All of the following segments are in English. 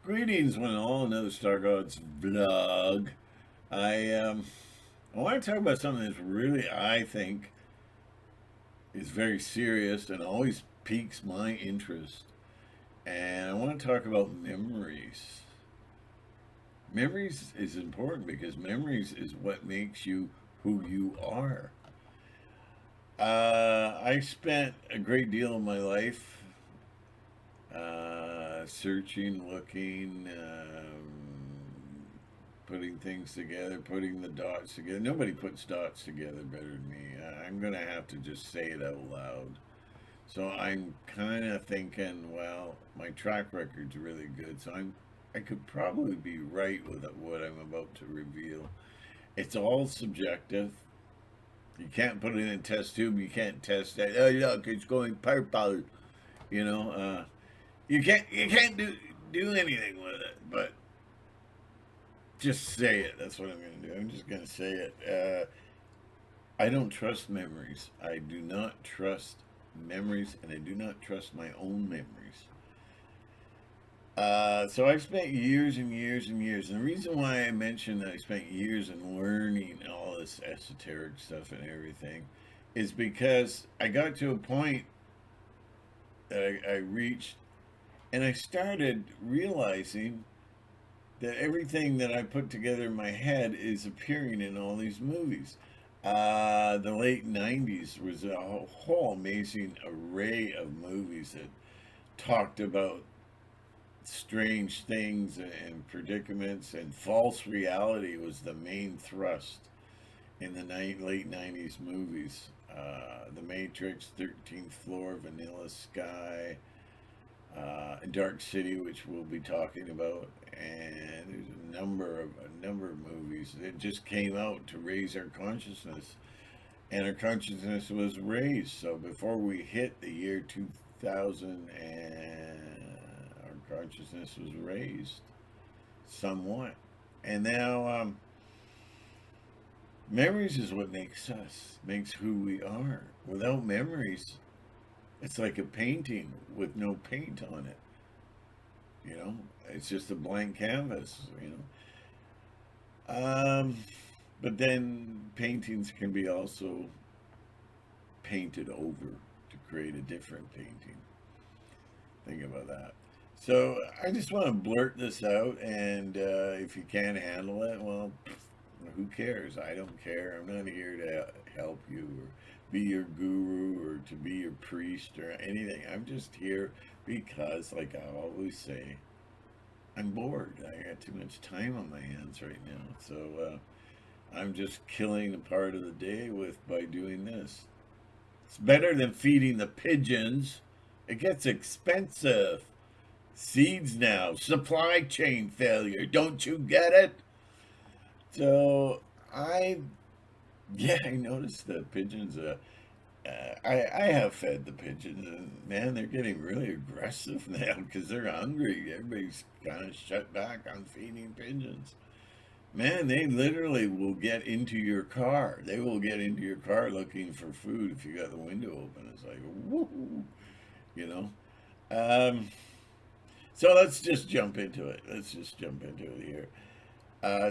Greetings, one and all. Another Stargods vlog. I want to talk about something that's really, I think, is very serious and always piques my interest. And I want to talk about memories. Memories is important because memories is what makes you who you are. I spent a great deal of my life searching, looking, putting things together, putting the dots together. Nobody puts dots together better than me. I'm going to have to just say it out loud. So I'm kind of thinking, well, my track record's really good, so I could probably be right with what I'm about to reveal. It's all subjective. You can't put it in a test tube. You can't test that. Oh, look, it's going purple. You know, you can't do anything with it. But just say it. That's what I'm going to do. I'm just going to say it. I don't trust memories. I do not trust memories, and I do not trust my own memories. So I've spent years and years and years, and the reason why I mentioned that I spent years in learning all this esoteric stuff and everything is because I got to a point that I reached, and I started realizing that everything that I put together in my head is appearing in all these movies. The late 90s was a whole amazing array of movies that talked about strange things and predicaments, and false reality was the main thrust in the late 90s movies. The Matrix, 13th Floor, Vanilla Sky, Dark City, which we'll be talking about, and there's a number of movies that just came out to raise our consciousness, and our consciousness was raised. So before we hit the year 2000, and our consciousness was raised somewhat, and now memories is what makes us, makes who we are. Without memories, it's like a painting with no paint on it. You know, it's just a blank canvas. Um, but then paintings can be also painted over to create a different painting. Think about that. So I just want to blurt this out, and if you can't handle it, well, who cares? I don't care. I'm not here to help you or be your guru or to be your priest or anything. I'm just here because, like I always say, I'm bored. I got too much time on my hands right now. So I'm just killing a part of the day with by doing this. It's better than feeding the pigeons. It gets expensive. Seeds now, supply chain failure. Don't you get it? So I, yeah, I noticed the pigeons. I have fed the pigeons, and man, they're getting really aggressive now because they're hungry. Everybody's kind of shut back on feeding pigeons. Man, they literally will get into your car. They will get into your car looking for food if you got the window open. It's like, woo, you know. Um, so let's just jump into it. Let's just jump into it here.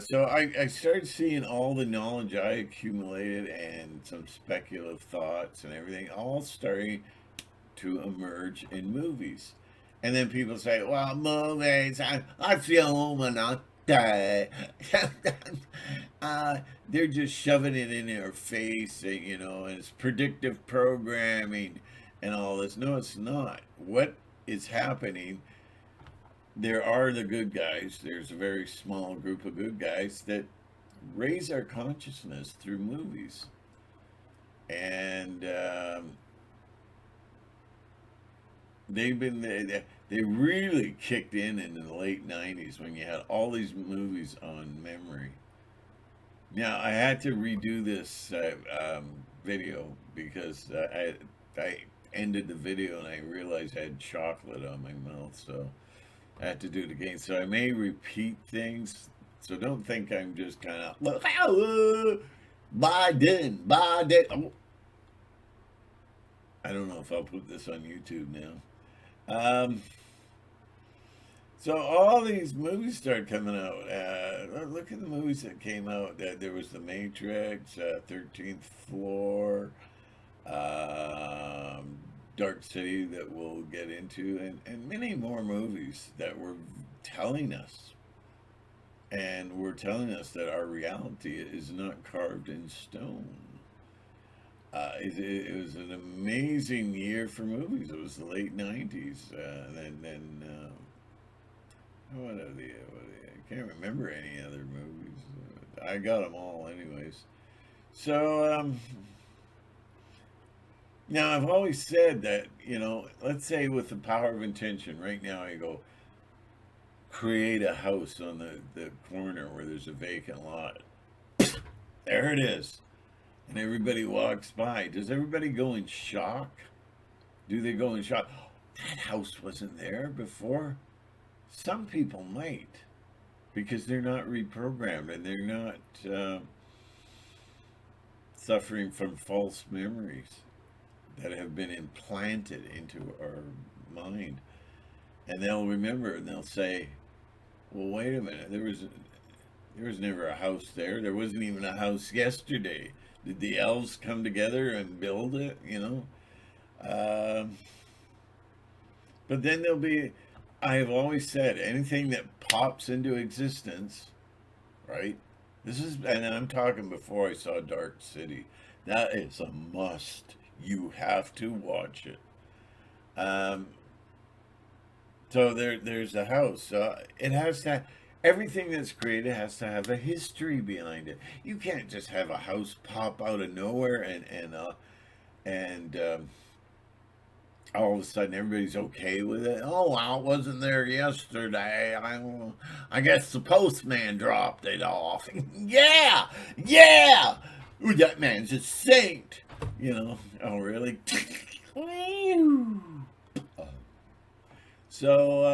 So I started seeing all the knowledge I accumulated and some speculative thoughts and everything all starting to emerge in movies. And then people say, well, movies, I feel Illuminati. They're just shoving it in their face, and it's predictive programming and all this. No, it's not. What is happening, there are the good guys. There's a very small group of good guys that raise our consciousness through movies. And they really kicked in the late 90s when you had all these movies on memory. Now, I had to redo this video because I ended the video and I realized I had chocolate on my mouth. So I had to do it again. So I may repeat things. So don't think I'm just kind of Biden, Biden. Oh, I don't know if I'll put this on YouTube now. Um, So all these movies started coming out. Look at the movies that came out. There was The Matrix, 13th Floor, um, Dark City that we'll get into, and many more movies that were telling us, and were telling us that our reality is not carved in stone. It was an amazing year for movies. It was the late '90s, and then I can't remember any other movies. I got them all, anyways. So now I've always said that let's say with the power of intention, right now I go create a house on the corner where there's a vacant lot. There it is. And everybody walks by. Does everybody go in shock? Do they go in shock? Oh, that house wasn't there before. Some people might, because they're not reprogrammed and they're not suffering from false memories that have been implanted into our mind. And they'll remember and they'll say, well, wait a minute, there was never a house there. There wasn't even a house yesterday. Did the elves come together and build it? But then there'll be, I have always said, anything that pops into existence, right? And I'm talking before I saw Dark City. That is a must. You have to watch it. Um, so there's a house. It has to. Everything that's created has to have a history behind it. You can't just have a house pop out of nowhere and all of a sudden everybody's okay with it. Oh, well, it wasn't there yesterday. I guess the postman dropped it off. Yeah, yeah. Ooh, that man's a saint. Oh, really? So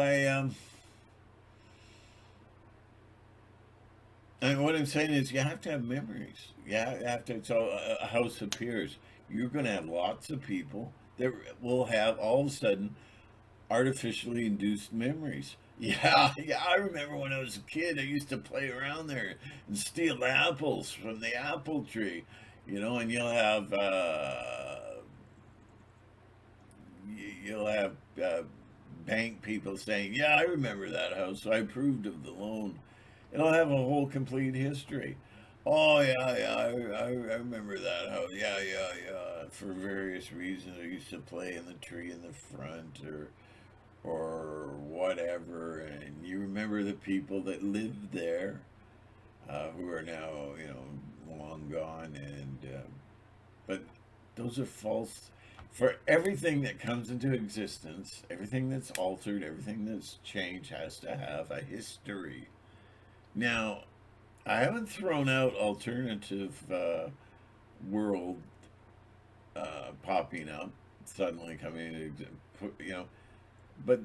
and what I'm saying is, you have to have memories. Yeah, you have to. So a house appears. You're going to have lots of people that will have all of a sudden artificially induced memories. Yeah, yeah. I remember when I was a kid, I used to play around there and steal apples from the apple tree. And you'll have bank people saying, "Yeah, I remember that house. So I approved of the loan." It'll have a whole complete history. Oh yeah, yeah, I remember that house. Yeah, yeah, yeah. For various reasons, I used to play in the tree in the front, or whatever. And you remember the people that lived there, who are now long gone. But those are false. For everything that comes into existence, everything that's altered, everything that's changed has to have a history. Now, I haven't thrown out alternative world popping up, suddenly coming into, but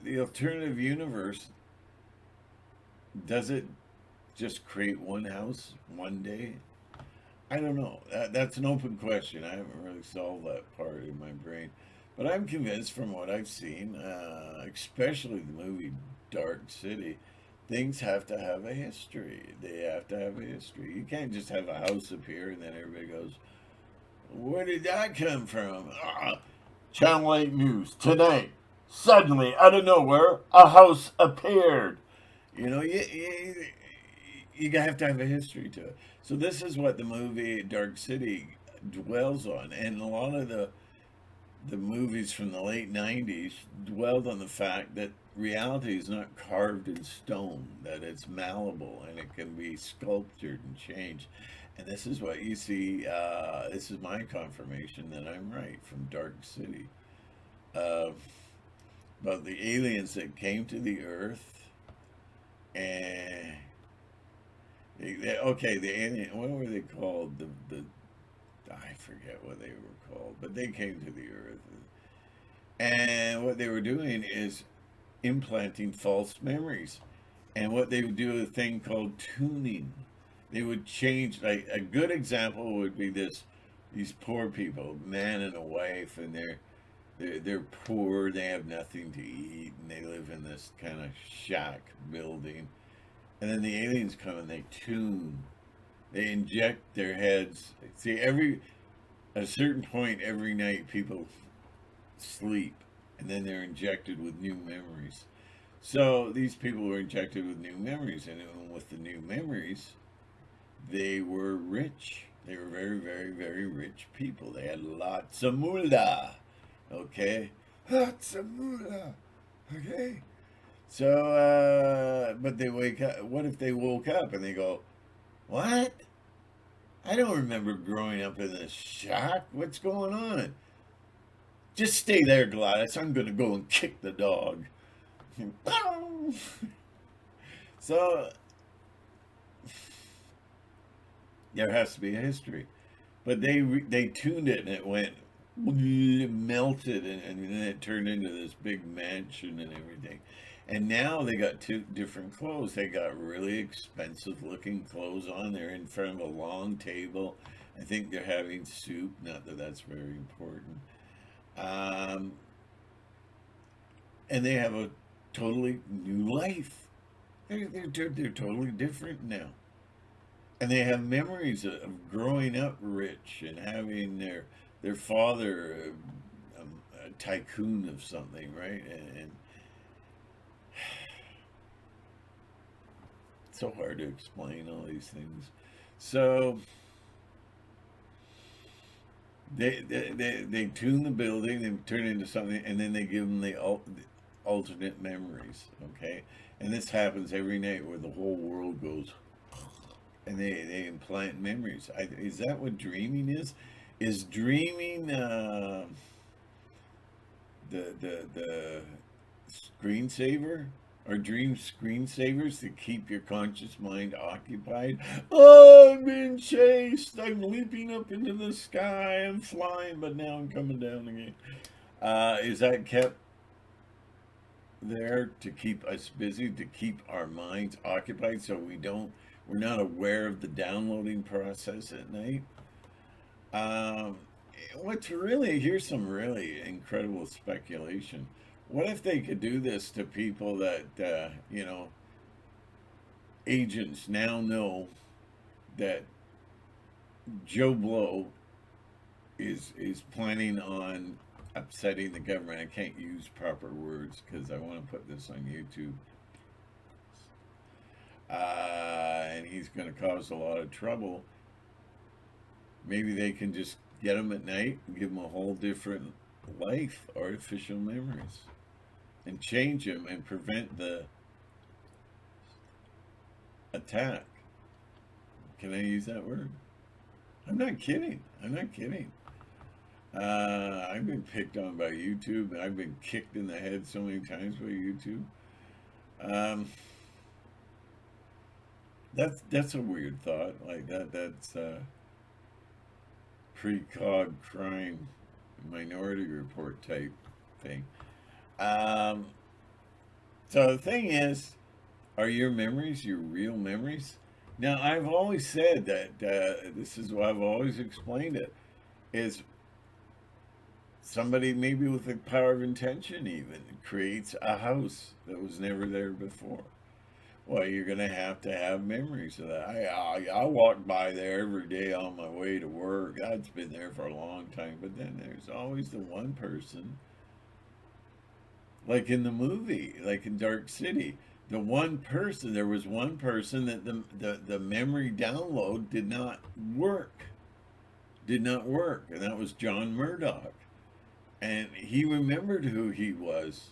the alternative universe, does it just create one house one day? I don't know. That's an open question. I haven't really solved that part in my brain. But I'm convinced from what I've seen, especially the movie Dark City, things have to have a history. They have to have a history. You can't just have a house appear and then everybody goes, where did that come from? Channel 8 News today. Suddenly, out of nowhere, a house appeared. You have to have a history to it. So this is what the movie Dark City dwells on, and a lot of the movies from the late '90s dwelled on the fact that reality is not carved in stone, that it's malleable and it can be sculptured and changed. And this is what you see. This is my confirmation that I'm right from Dark City. Uh, about the aliens that came to the Earth, and okay, the alien. What were they called? The I forget what they were called, but they came to the Earth, and what they were doing is implanting false memories. And what they would do a thing called tuning. They would change. Like a good example would be this: these poor people, man and a wife, and They're poor, they have nothing to eat, and they live in this kind of shack building. And then the aliens come and they tune, they inject their heads. See, at a certain point every night, people sleep, and then they're injected with new memories. So these people were injected with new memories, and with the new memories, they were rich. They were very, very, very rich people. They had lots of moolah. Okay? Lots of moolah. Okay? So, but they wake up. What if they woke up and they go, what? I don't remember growing up in this shack. What's going on? Just stay there, Gladys. I'm going to go and kick the dog. So, there has to be a history. But they tuned it and it went melted and then it turned into this big mansion and everything. And now they got two different clothes. They got really expensive looking clothes on. They're in front of a long table. I think they're having soup. Not that that's very important. Um, and they have a totally new life. They're totally different now. And they have memories of growing up rich and having their father a tycoon of something, right? And it's so hard to explain all these things. So they tune the building, they turn it into something, and then they give them the alternate memories. Okay, and this happens every night where the whole world goes, and they implant memories. Is that what dreaming is? Is dreaming the screensaver? Are dreams screensavers to keep your conscious mind occupied? Oh, I'm being chased. I'm leaping up into the sky. I'm flying, but now I'm coming down again. Is that kept there to keep us busy, to keep our minds occupied so we're not aware of the downloading process at night? Um, here's some really incredible speculation. What if they could do this to people that, agents now know that Joe Blow is planning on upsetting the government. I can't use proper words because I want to put this on YouTube. And he's going to cause a lot of trouble. Maybe they can just get him at night and give him a whole different life, artificial memories, and change him and prevent the attack. Can I use that word? I'm not kidding. I'm not kidding. I've been picked on by YouTube, and I've been kicked in the head so many times by YouTube. Um, that's a weird thought. Like that's precog crime, Minority Report type thing. Um, so the thing is, are your memories your real memories? Now, I've always said that this is why I've always explained it, is somebody maybe with the power of intention even creates a house that was never there before. Well, you're going to have memories of that. I walk by there every day on my way to work. That's been there for a long time. But then there's always the one person, like in the movie, like in Dark City. There was one person that the memory download did not work. And that was John Murdoch. And he remembered who he was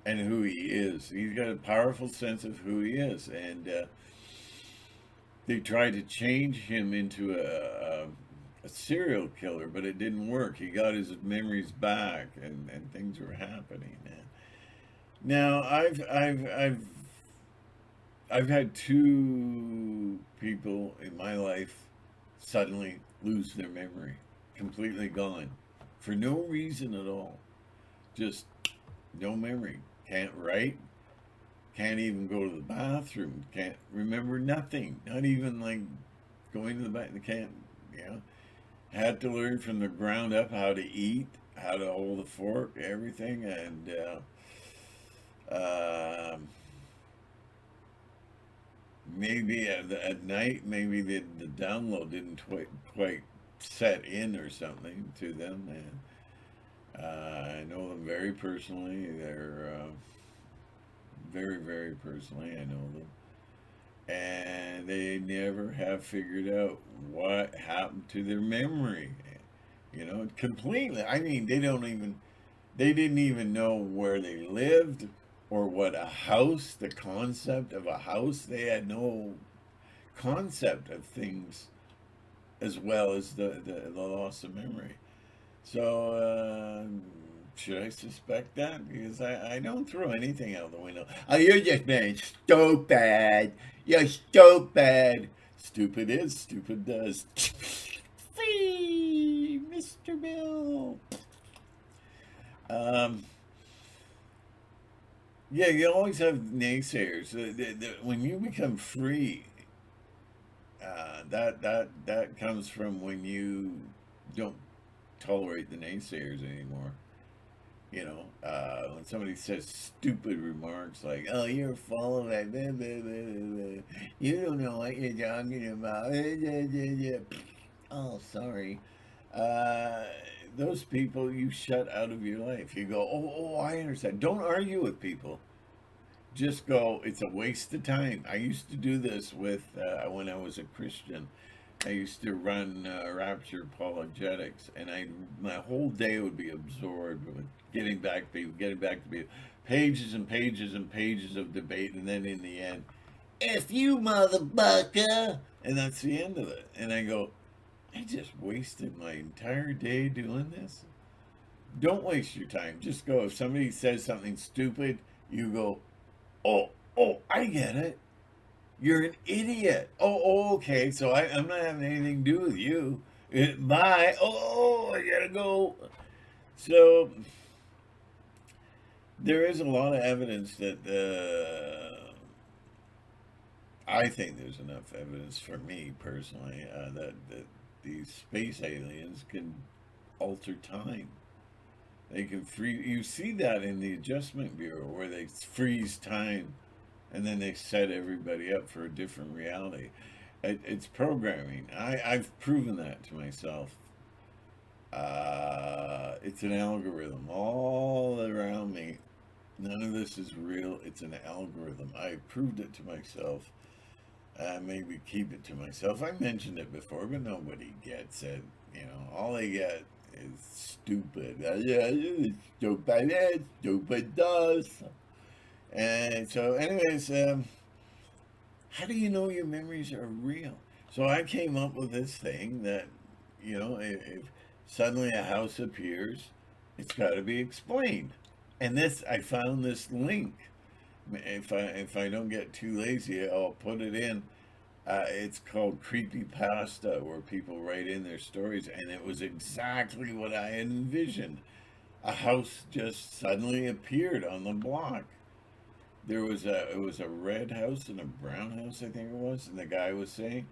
and who he is. He's got a powerful sense of who he is. And they tried to change him into a serial killer, but it didn't work. He got his memories back, and things were happening. And now I've had two people in my life suddenly lose their memory, completely gone, for no reason at all. Just no memory. Can't write. Can't even go to the bathroom. Can't remember nothing. Not even like going to the bathroom. Can't, Had to learn from the ground up how to eat, how to hold a fork, everything, and maybe at night, maybe the download didn't quite set in or something to them. And I know them very personally. They're very, very personally. I know them, and they never have figured out what happened to their memory. You know, completely. I mean, they didn't even know where they lived or what a house, the concept of a house. They had no concept of things as well as the loss of memory. So, should I suspect that? Because I don't throw anything out the window. Oh, you're just being stupid. You're stupid. Stupid is, stupid does. Free, Mr. Bill. Um, yeah, you always have naysayers. When you become free, that comes from when you don't tolerate the naysayers anymore. You know, when somebody says stupid remarks like, "Oh, you're full of it," blah, blah, blah, blah. You don't know what you're talking about. Oh, sorry. Uh, those people you shut out of your life. You go, oh, I understand. Don't argue with people. Just go, it's a waste of time. I used to do this with when I was a Christian. I used to run Rapture Apologetics, and my whole day would be absorbed with getting back to people, pages and pages and pages of debate, and then in the end, "F you, motherfucker," and that's the end of it. And I go, I just wasted my entire day doing this. Don't waste your time. Just go. If somebody says something stupid, you go, "Oh, oh, I get it. You're an idiot. Oh, okay. So I'm not having anything to do with you. Bye. Oh, I gotta go." So there is a lot of evidence that I think there's enough evidence for me personally that these space aliens can alter time. They can free. You see that in the Adjustment Bureau where they freeze time and then they set everybody up for a different reality. It's programming. I've proven that to myself. It's an algorithm all around me. None of this is real. It's an algorithm. I proved it to myself. Maybe keep it to myself. I mentioned it before, but nobody gets it. You know, all they get is stupid. Yeah, it's stupid. It stupid does. And so, anyways, how do you know your memories are real? So I came up with this thing that, if suddenly a house appears, it's got to be explained. And I found this link. If I don't get too lazy, I'll put it in. It's called Creepy Pasta, where people write in their stories, and it was exactly what I had envisioned. A house just suddenly appeared on the block. It was a red house and a brown house, I think it was, and the guy was saying,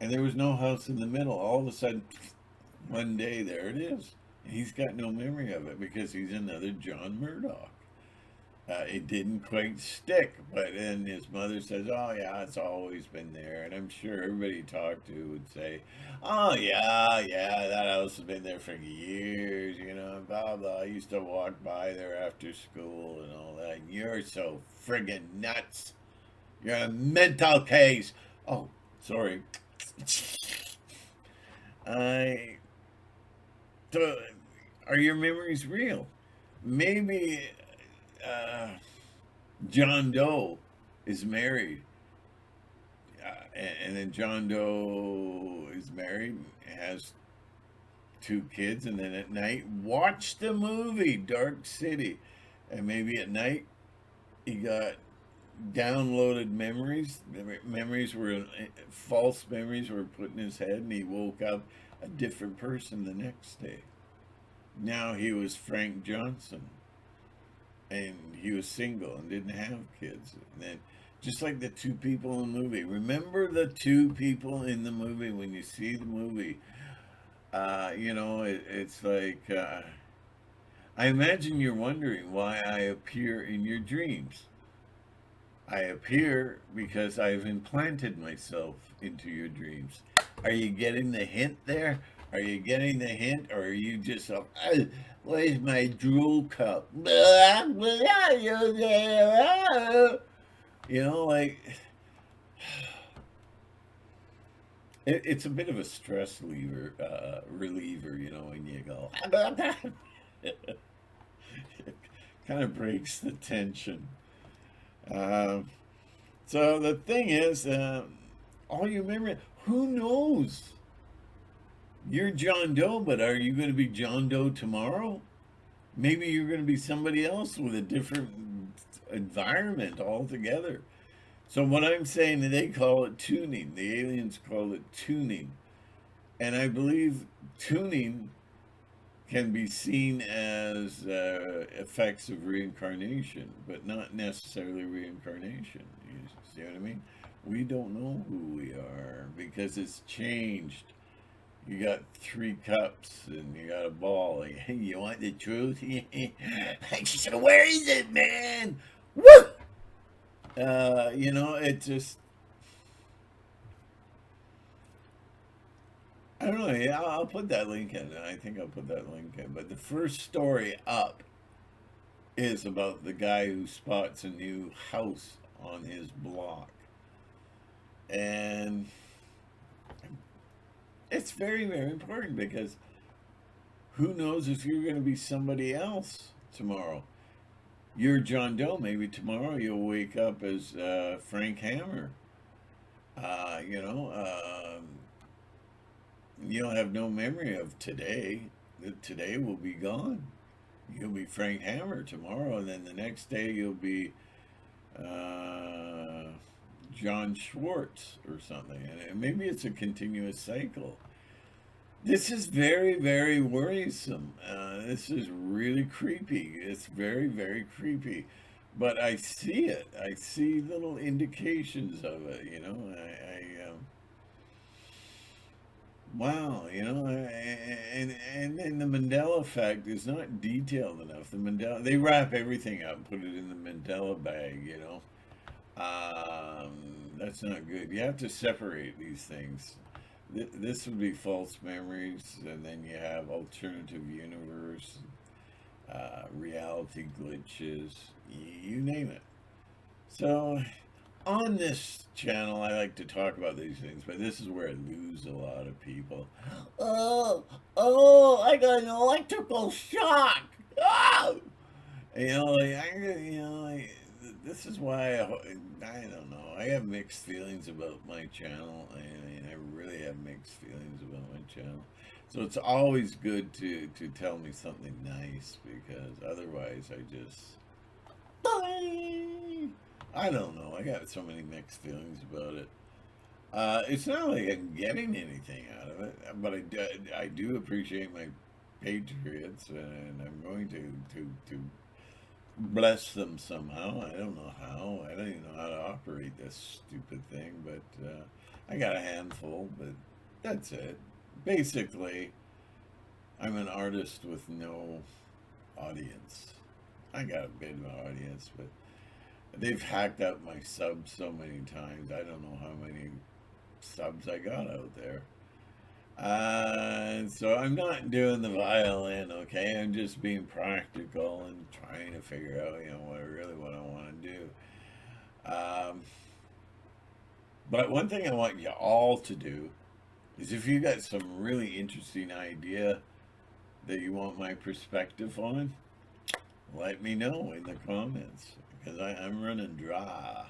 and there was no house in the middle. All of a sudden, one day, there it is. And he's got no memory of it because he's another John Murdoch. It didn't quite stick, but then his mother says, "Oh yeah, it's always been there." And I'm sure everybody he talked to would say, "Oh yeah, yeah, that house has been there for years, blah blah. I used to walk by there after school and all that. And you're so friggin' nuts. You're a mental case." Oh, sorry. I. So, are your memories real? Maybe uh, John Doe is married, and then John Doe is married, has two kids, and then at night watch the movie Dark City, and maybe at night he got downloaded memories. Memories were false memories were put in his head, and he woke up a different person the next day. Now he was Frank Johnson, and he was single and didn't have kids. And then, just like the two people in the movie, remember the two people in the movie when you see the movie. It's like I imagine you're wondering why I appear in your dreams. I appear because I've implanted myself into your dreams. Are you getting the hint there? Are you getting the hint? Or are you just, where's my drool cup? You know, like, it's a bit of a stress reliever, you know, when you go, it kind of breaks the tension. Um, so the thing is, all you remember, who knows? You're John Doe, but are you going to be John Doe tomorrow? Maybe you're going to be somebody else with a different environment altogether. So what I'm saying, they call it tuning. The aliens call it tuning. And I believe tuning can be seen as effects of reincarnation, but not necessarily reincarnation. You see what I mean? We don't know who we are because it's changed. You got 3 cups and you got a ball. Like, hey, you want the truth? So where is it, man? Woo! You know, it just, I don't know. Yeah, I'll put that link in. I think I'll put that link in. But the first story up is about the guy who spots a new house on his block. And it's very, very important because who knows if you're going to be somebody else tomorrow. You're John Doe. Maybe tomorrow you'll wake up as Frank Hammer. You know, you'll have no memory of today. Today will be gone. You'll be Frank Hammer tomorrow, and then the next day you'll be uh, John Schwartz or something. And maybe it's a continuous cycle. This is very, very worrisome. This is really creepy. It's very, very creepy. But I see it. I see little indications of it. You know, wow. You know, and the Mandela effect is not detailed enough. The Mandela, they wrap everything up, put it in the Mandela bag. You know, that's not good. You have to separate these things. This would be false memories, and then you have alternative universe, reality glitches, you name it. So, on this channel, I like to talk about these things, but this is where I lose a lot of people. I got an electrical shock. Oh! You know, this is why I don't know. I have mixed feelings about my channel, and I really have mixed feelings about my channel. So it's always good to tell me something nice because otherwise I don't know. I got so many mixed feelings about it. It's not like I'm getting anything out of it, but I do appreciate my patriots, and I'm going to bless them somehow. I don't know how. I don't even know how to operate this stupid thing, but I got a handful, but that's it. Basically, I'm an artist with no audience. I got a bit of an audience, but they've hacked up my subs so many times. I don't know how many subs I got out there. So I'm not doing the violin, okay? I'm just being practical and trying to figure out, you know, what I want to do. Um, but one thing I want you all to do is if you got some really interesting idea that you want my perspective on, let me know in the comments because I'm running dry.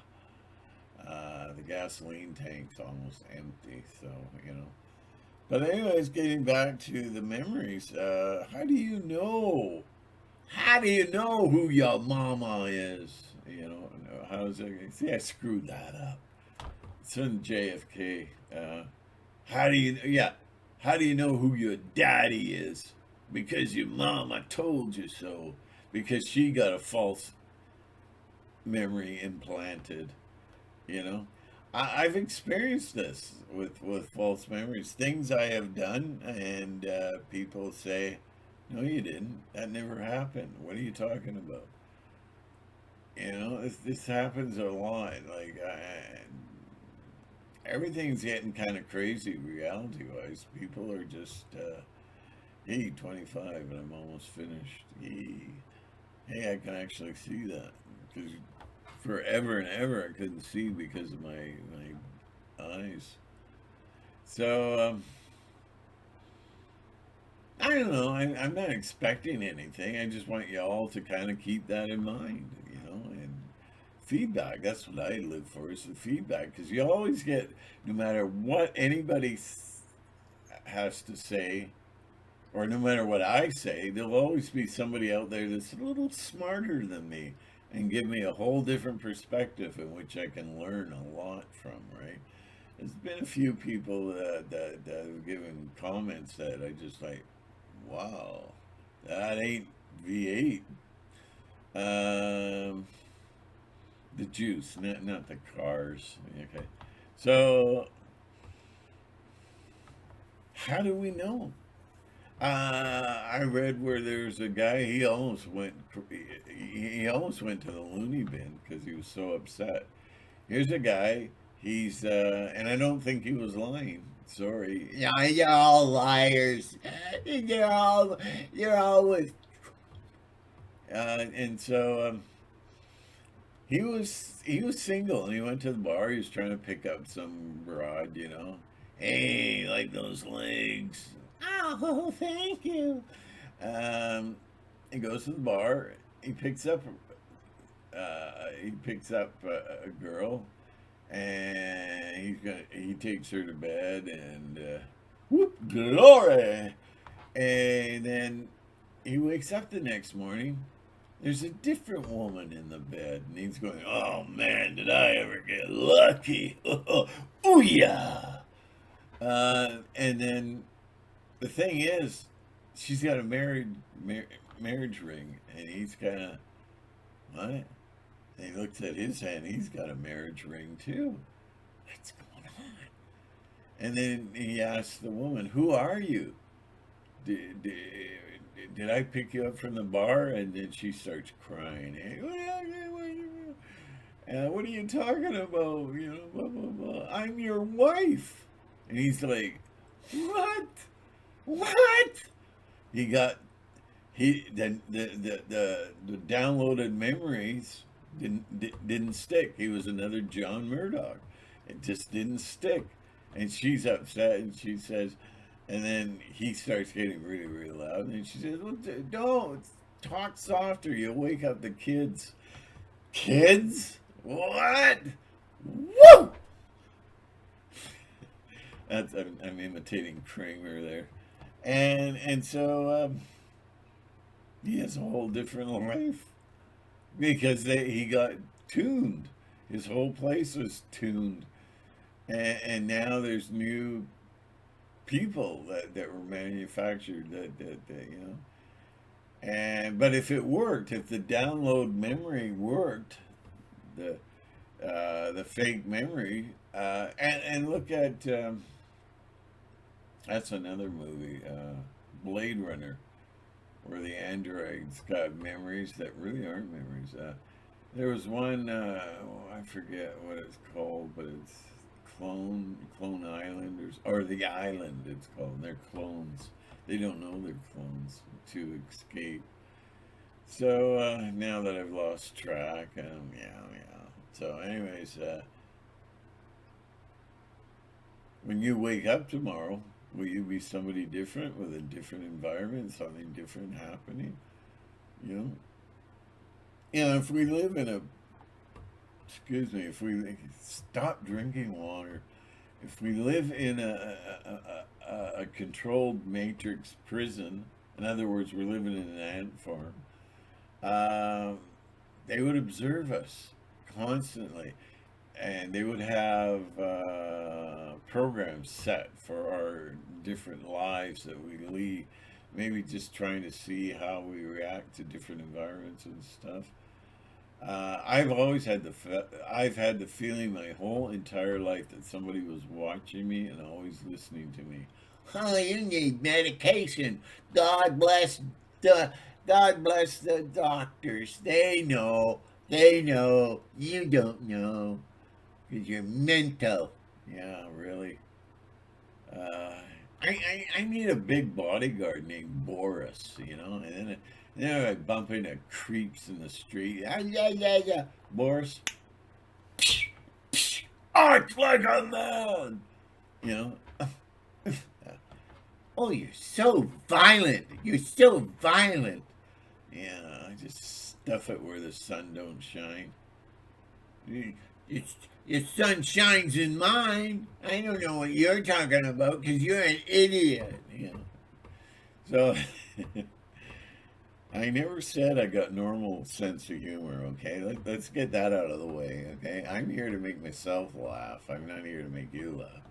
The gasoline tank's almost empty, so, you know. But anyways, getting back to the memories, how do you know? How do you know who your mama is? You know, how's it? See, I screwed that up. It's in JFK. How do you? Yeah, how do you know who your daddy is? Because your mama told you so. Because she got a false memory implanted. You know, I've experienced this with false memories, things I have done, and people say, No, you didn't. That never happened. What are you talking about? You know, this happens a lot. Like, everything's getting kind of crazy reality wise. People are just, hey, 25 and I'm almost finished. Hey, I can actually see that. Because forever and ever I couldn't see because of my eyes. So, I don't know. I'm not expecting anything. I just want you all to kind of keep that in mind, and feedback. That's what I live for, is the feedback. Because you always get, no matter what anybody has to say, or no matter what I say, there'll always be somebody out there that's a little smarter than me and give me a whole different perspective in which I can learn a lot from, right? There's been a few people that have given comments that I just like, wow, that ain't V8. Um, the juice, not the cars. Okay, so how do we know? I read where there's a guy. He almost went to the loony bin because he was so upset. Here's a guy. He's and I don't think he was lying. Sorry. Yeah, you're all liars. You're all with. And so he was single and he went to the bar. He was trying to pick up some broad. Hey, like those legs. Oh, thank you. Um, he goes to the bar. He picks up a girl, and he takes her to bed, and whoop glory. And then he wakes up the next morning. There's a different woman in the bed, and he's going, "Oh man, did I ever get lucky? Ooh yeah!" And then the thing is, she's got a marriage ring, and he's kind of what? And he looks at his hand. He's got a marriage ring too. What's going on? And then he asks the woman, "Who are you? Did, did, did I pick you up from the bar?" And then she starts crying. Hey, what are you talking about? Blah, blah, blah. I'm your wife. And he's like, what? What? He got the downloaded memories didn't stick. He was another John Murdoch. It just didn't stick. And she's upset, and she says, and then he starts getting really, really loud, and she says, well, don't talk softer. You'll wake up the kids. Kids? What? Woo! I'm imitating Kramer there, and so he has a whole different life because he got tuned. His whole place was tuned, and now there's new people that were manufactured that. But if it worked, if the download memory worked, the fake memory, and look at that's another movie, Blade Runner, where the androids got memories that really aren't memories. There was one, I forget what it's called, but it's Clone Island, or the island it's called. They're clones. They don't know they're clones to escape. So now that I've lost track, yeah. So, anyways, when you wake up tomorrow, will you be somebody different with a different environment, something different happening? You know, if we live in if we stop drinking water, if we live in a controlled matrix prison, in other words, we're living in an ant farm, they would observe us constantly, and they would have programs set for our different lives that we lead, maybe just trying to see how we react to different environments and stuff. I've had the feeling my whole entire life that somebody was watching me and always listening to me Oh, you need medication. God bless the God bless the doctors. They know. They know. You don't know because you're mental. Yeah, really. Uh, I need a big bodyguard named Boris, and then I bump into creeps in the street. Ah, yeah, yeah, yeah. Boris, act like a man. You know. Oh, you're so violent. You're so violent. Yeah, I just stuff it where the sun don't shine. You- It's, your sun shines in mine. I don't know what you're talking about because you're an idiot. So I never said I got normal sense of humor. Okay, let's get that out of the way. Okay, I'm here to make myself laugh. I'm not here to make you laugh.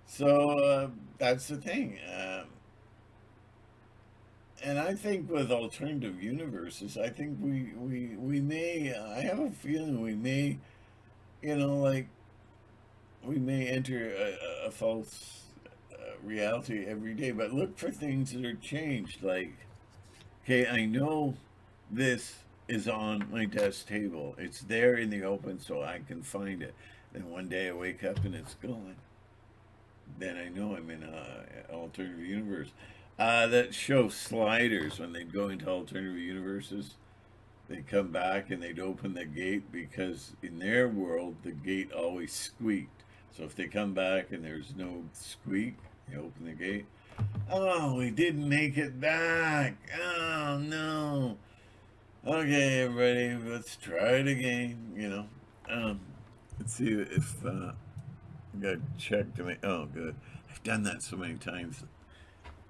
So that's the thing. And I think with alternative universes, I think we may. I have a feeling we may, like we may enter a false reality every day. But look for things that are changed. Like, okay, I know this is on my desk table. It's there in the open, so I can find it. Then one day I wake up and it's gone. Then I know I'm in a alternative universe. That show Sliders, when they'd go into alternative universes, they'd come back and they'd open the gate because in their world the gate always squeaked. So if they come back and there's no squeak, they open the gate. Oh, we didn't make it back. Oh no. Okay, everybody, let's try it again. Let's see if I got to check to make. Oh, good. I've done that so many times.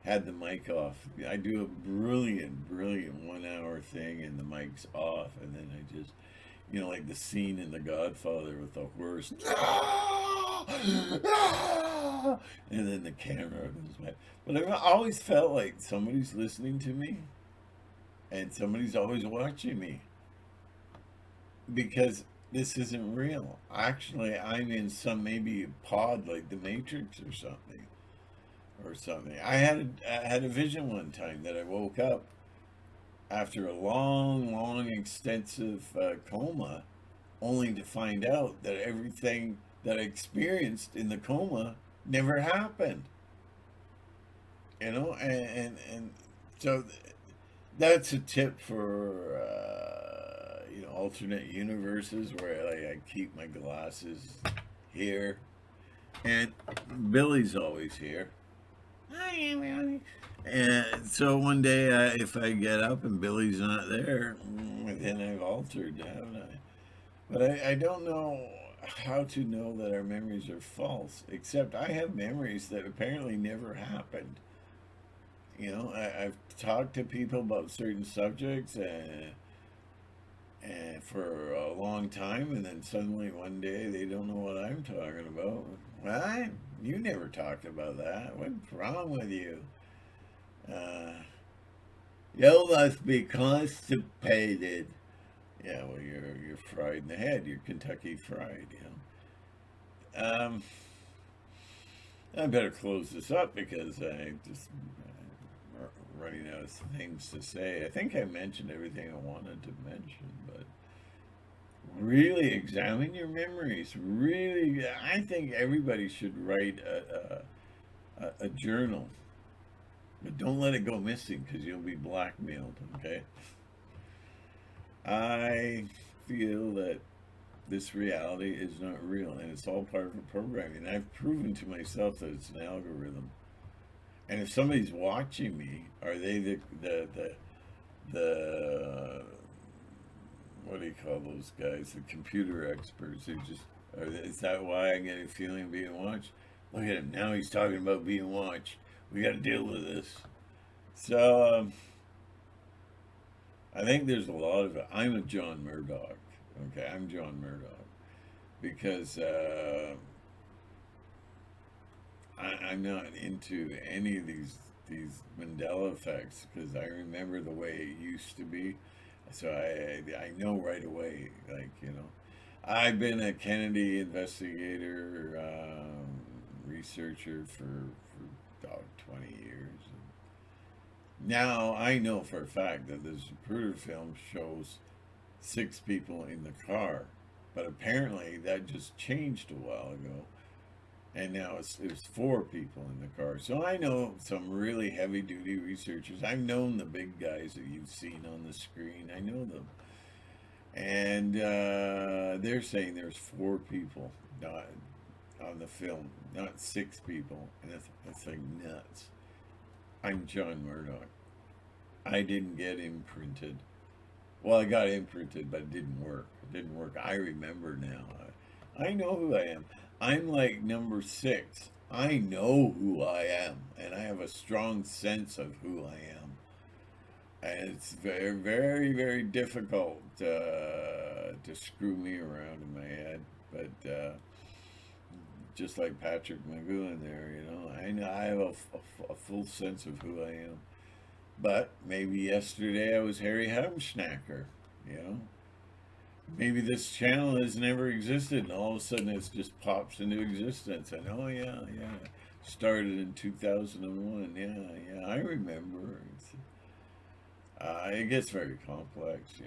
Had the mic off. I do a brilliant, brilliant 1 hour thing, and the mic's off, and then I just, like the scene in The Godfather with the horse, and then the camera goes by. But I've always felt like somebody's listening to me, and somebody's always watching me because this isn't real. Actually, I'm in some maybe pod like the Matrix or something. I had a vision one time that I woke up after a long, long, extensive coma, only to find out that everything that I experienced in the coma never happened. And so that's a tip for alternate universes where I keep my glasses here, and Billy's always here. Hi, everybody. And so one day, if I get up and Billy's not there, then I've altered, haven't I? But I don't know how to know that our memories are false, except I have memories that apparently never happened. I've talked to people about certain subjects and for a long time, and then suddenly one day they don't know what I'm talking about. What? You never talked about that. What's wrong with you? Uh, you must be constipated. Yeah, well, you're fried in the head. You're Kentucky fried. I better close this up because I just running out of things to say. I think I mentioned everything I wanted to mention, but really examine your memories. Really, I think everybody should write a journal, but don't let it go missing because you'll be blackmailed. Okay. I feel that this reality is not real and it's all part of a programming. And I've proven to myself that it's an algorithm. And if somebody's watching me, are they the what do you call those guys? The computer experts who just is that why I'm getting a feeling of being watched? Look at him now. He's talking about being watched. We got to deal with this. So I think there's a lot of it. I'm a John Murdoch. Okay, I'm John Murdoch because I'm not into any of these Mandela effects because I remember the way it used to be. So I know right away, I've been a Kennedy investigator, researcher for 20 years. Now I know for a fact that the Zapruder film shows 6 people in the car, but apparently that just changed a while ago, and now it was 4 people in the car. So I know some really heavy duty researchers. I've known the big guys that you've seen on the screen. I know them, and they're saying there's 4 people died on the film, not 6 people, and that's like nuts. I'm John Murdoch. I didn't get imprinted. Well, I got imprinted, but it didn't work. It didn't work. I remember now. I know who I am. I'm like number 6. I know who I am, and I have a strong sense of who I am. And it's very, very, very difficult to screw me around in my head. But just like Patrick McGowan there, I know I have a full sense of who I am. But maybe yesterday I was Harry Hamschnacker, you know. Maybe this channel has never existed, and all of a sudden it just pops into existence. And oh yeah, yeah, started in 2001. Yeah, I remember. It gets very complex.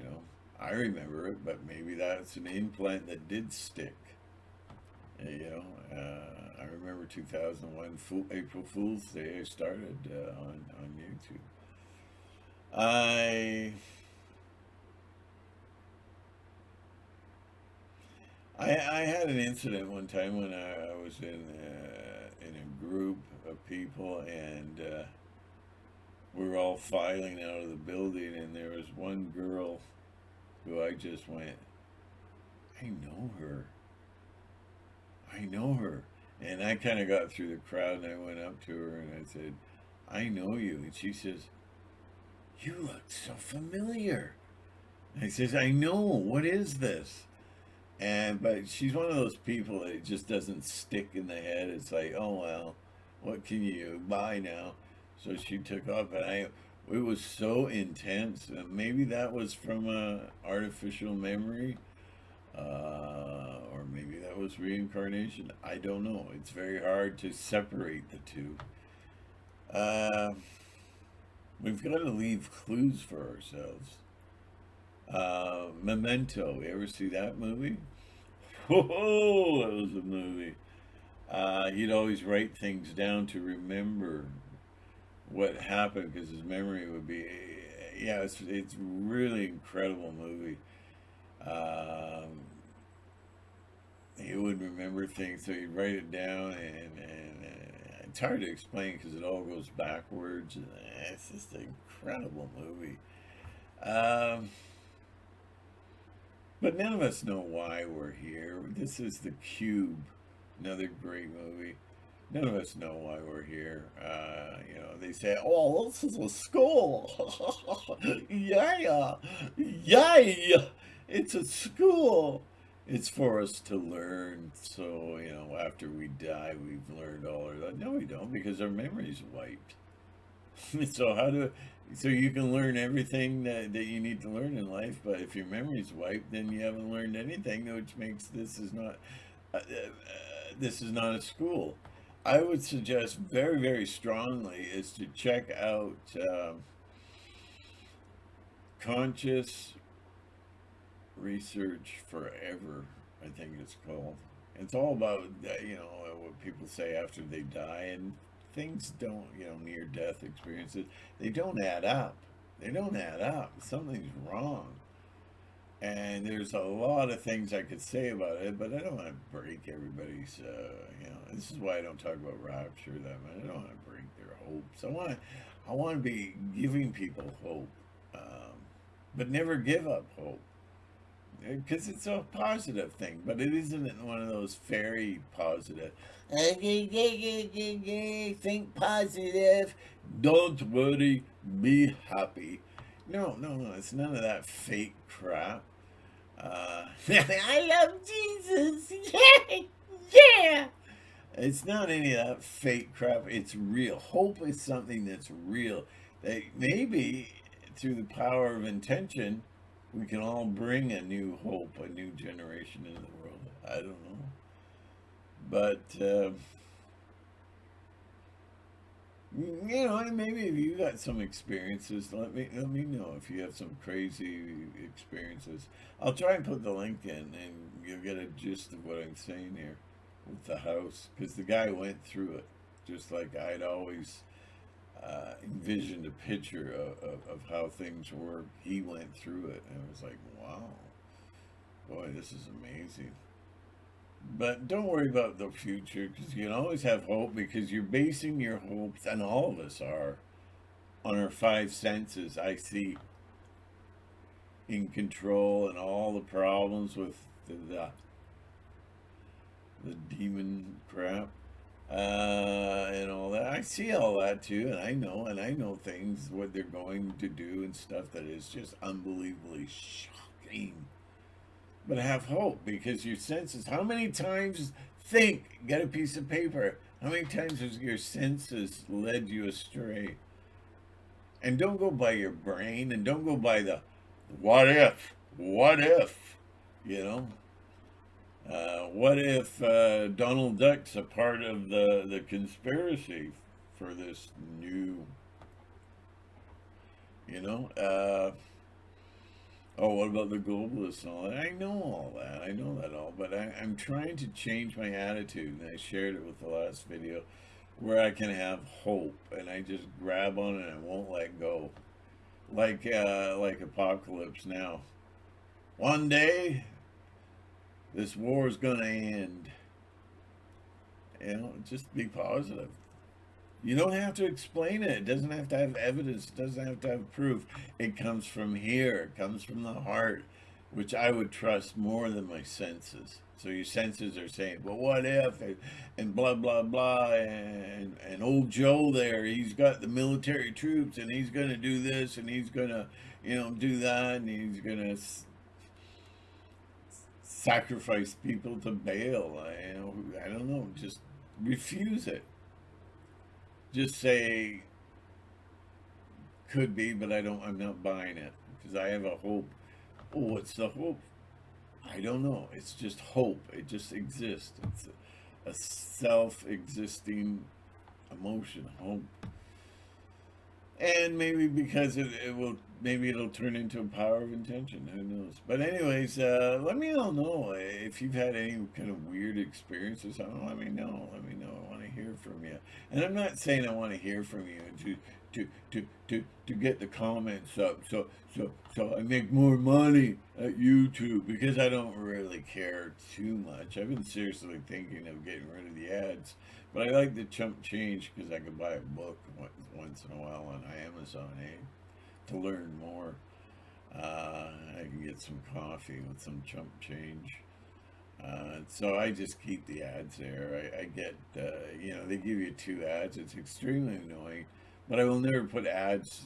I remember it, but maybe that's an implant that did stick. I remember 2001 April Fool's Day. I started on YouTube. I I had an incident one time when I was in a group of people, and we were all filing out of the building, and there was one girl who I just went, I know her. I know her. And I kind of got through the crowd, and I went up to her and I said, I know you. And she says, you look so familiar. And I says, I know. What is this? But she's one of those people that it just doesn't stick in the head. It's like, oh well, what can you buy now? So she took off, and it was so intense. Maybe that was from a artificial memory, or maybe that was reincarnation. I don't know. It's very hard to separate the two. We've got to leave clues for ourselves. Memento. You ever see that movie? Oh, that was a movie. He'd always write things down to remember what happened because his memory would be. Yeah, it's really incredible movie. Um, he would remember things, so he'd write it down, and it's hard to explain because it all goes backwards. And it's just an incredible movie. Um, But none of us know why we're here. This is The Cube, another great movie. None of us know why we're here. They say, oh, this is a school. Yeah, yeah, it's a school. It's for us to learn. So, after we die, we've learned all our life. No, we don't, because our memory's wiped. So you can learn everything that you need to learn in life, but if your memory's wiped, then you haven't learned anything, which makes this is not a school. I would suggest very, very strongly is to check out Conscious Research Forever, I think it's called. It's all about what people say after they die, and things don't, near death experiences, they don't add up. They don't add up. Something's wrong. And there's a lot of things I could say about it, but I don't want to break everybody's, this is why I don't talk about rapture that much. I don't want to break their hopes. I want to be giving people hope, but never give up hope. Because it's a positive thing, but it isn't one of those fairy positive. Think positive. Don't worry. Be happy. No. It's none of that fake crap. I love Jesus. Yeah. It's not any of that fake crap. It's real. Hope is something that's real. That maybe through the power of intention, we can all bring a new hope, a new generation into the world. I don't know. But You know, and maybe if you got some experiences, let me know if you have some crazy experiences. I'll try and put the link in, and you'll get a gist of what I'm saying here with the house, because the guy went through it, just like I'd always envisioned a picture of how things work. He went through it, and I was like, wow, boy, this is amazing. But don't worry about the future, because you can always have hope, because you're basing your hopes, and all of us are, on our five senses. I see in control, and all the problems with the demon crap and all that. I see all that too, and I know things what they're going to do and stuff that is just unbelievably shocking. But have hope, because your senses. How many times think? Get a piece of paper. How many times has your senses led you astray? And don't go by your brain, and don't go by the what if, you know. What if Donald Duck's a part of the conspiracy for this new, you know? Oh, what about the globalists and all that? I know all that. I know that all. But I'm trying to change my attitude, and I shared it with the last video, where I can have hope, and I just grab on it and I won't let go. Like Apocalypse Now. One day, this war is going to end. You know, just be positive. You don't have to explain it. It doesn't have to have evidence. It doesn't have to have proof. It comes from here. It comes from the heart, which I would trust more than my senses. So your senses are saying, "Well, what if?" and blah blah blah, and old Joe there, he's got the military troops, and he's going to do this, and he's going to, do that, and he's going to sacrifice people to Baal. I don't know. Just refuse it. Just say could be, but I don't. I'm not buying it, because I have a hope. Oh, what's the hope? I don't know. It's just hope. It just exists. It's a self-existing emotion, hope. And maybe because it will, maybe it'll turn into a power of intention. Who knows? But anyways, let me all know if you've had any kind of weird experiences. Let me know. Let me know. I want to hear from you. And I'm not saying I want to hear from you to get the comments up, so I make more money at YouTube, because I don't really care too much. I've been seriously thinking of getting rid of the ads, but I like the chump change, because I could buy a book once in a while on Amazon, to learn more. I can get some coffee with some chump change. So I just keep the ads there. I get, they give you two ads. It's extremely annoying, but I will never put ads.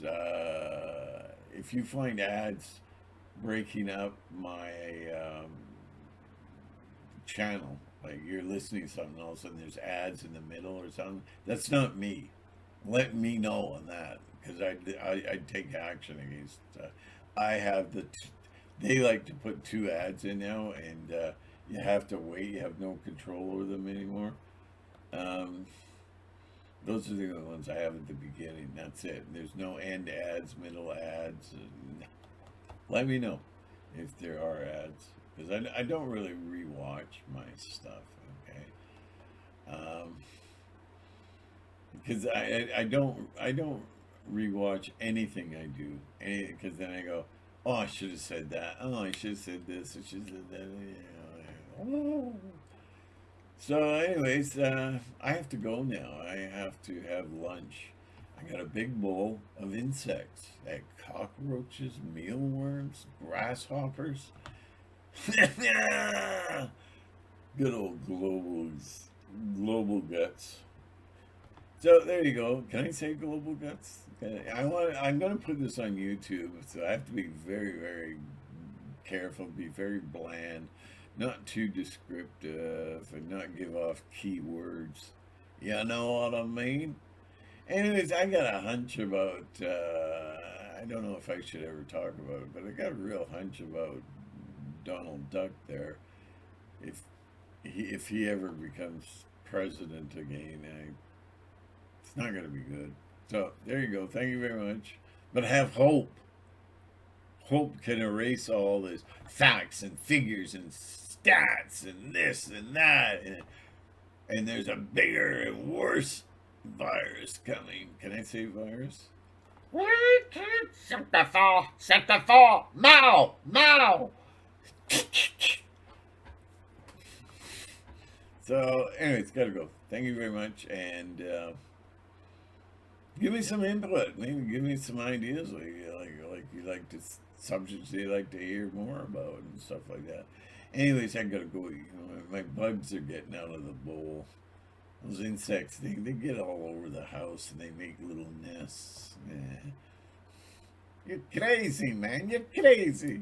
If you find ads breaking up my channel, like you're listening to something, all of a sudden there's ads in the middle or something, that's not me. Let me know on that, because I'd take action against. I have they like to put two ads in now, and you have to wait. You have no control over them anymore. Um, those are the only ones I have at the beginning. That's it. There's no end ads, middle ads. Let me know if there are ads, because I don't really rewatch my stuff. Okay. Because I don't rewatch anything I do, because then I go, oh, I should have said that. Oh, I should have said this. I should have said that. Oh. So, anyways, I have to go now. I have to have lunch. I got a big bowl of insects, like cockroaches, mealworms, grasshoppers. Good old global guts. So there you go. Can I say global guts? I'm going to put this on YouTube, so I have to be very, very careful, be very bland, not too descriptive, and not give off keywords. You know what I mean? Anyways, I got a hunch about. I don't know if I should ever talk about it, but I got a real hunch about Donald Duck there. If he ever becomes president again, it's not going to be good. So there you go. Thank you very much. But have hope. Hope can erase all this facts and figures and stats and this and that. And there's a bigger and worse virus coming. Can I say virus? Sector 4, Mao, Mao. So, anyways, gotta go. Thank you very much, and give me some input. Maybe give me some ideas, like you like to subjects you like to hear more about and stuff like that. Anyways, I gotta go. You know, my bugs are getting out of the bowl. Those insects, they get all over the house and they make little nests. Yeah. You're crazy, man. You're crazy.